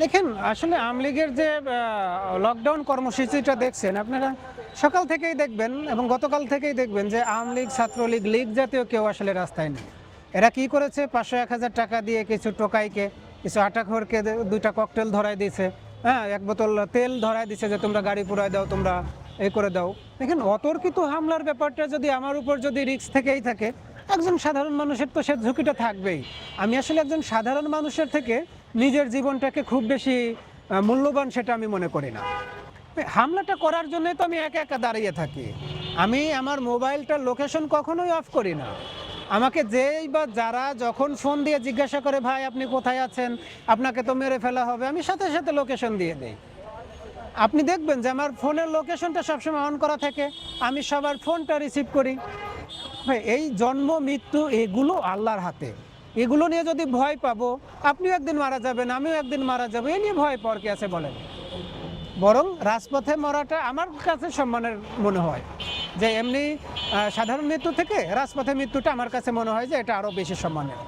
দেখেন আসলে আওয়ামী লীগের যে লকডাউন কর্মসূচিটা দেখছেন আপনারা, সকাল থেকেই দেখবেন এবং গতকাল থেকেই দেখবেন যে আওয়ামী লীগ, ছাত্রলীগ, লীগ জাতীয় কেউ আসলে রাস্তায় নেই। এরা কি করেছে, 500-1000 টাকা দিয়ে কিছু টোকাইকে, কিছু আটাখোরকে দুইটা ককটেল ধরায় দিয়েছে, হ্যাঁ, এক বোতল তেল ধরায় দিছে যে তোমরা গাড়ি পুরায় দাও, তোমরা এই করে দাও। দেখেন অতর্কিত হামলার ব্যাপারটা যদি আমার উপর যদি রিস্ক থেকেই থাকে, একজন সাধারণ মানুষের তো সে ঝুঁকিটা থাকবেই। আমি আসলে একজন সাধারণ মানুষের থেকে নিজের জীবনটাকে খুব বেশি মূল্যবান সেটা আমি মনে করি না। হামলাটা করার জন্যই তো আমি একা একা দাঁড়িয়ে থাকি। আমি আমার মোবাইলটার লোকেশন কখনোই অফ করি না। আমাকে যেই বা যারা যখন ফোন দিয়ে জিজ্ঞাসা করে, ভাই আপনি কোথায় আছেন, আপনাকে তো মেরে ফেলা হবে, আমি সাথে সাথে লোকেশন দিয়ে দেই। আপনি দেখবেন যে আমার ফোনের লোকেশনটা সবসময় অন করা থাকে, আমি সবার ফোনটা রিসিভ করি। ভাই এই জন্ম মৃত্যু এগুলো আল্লাহর হাতে, এগুলো নিয়ে যদি ভয় পাবো, আপনিও একদিন মারা যাবেন, আমিও একদিন মারা যাবো, এ নিয়ে ভয় পাওয়ার কি আছে বলেন? বরং রাজপথে মরাটা আমার কাছে সম্মানের মনে হয়, যে এমনি সাধারণ মৃত্যু থেকে রাজপথে মৃত্যুটা আমার কাছে মনে হয় যে এটা আরো বেশি সম্মানের।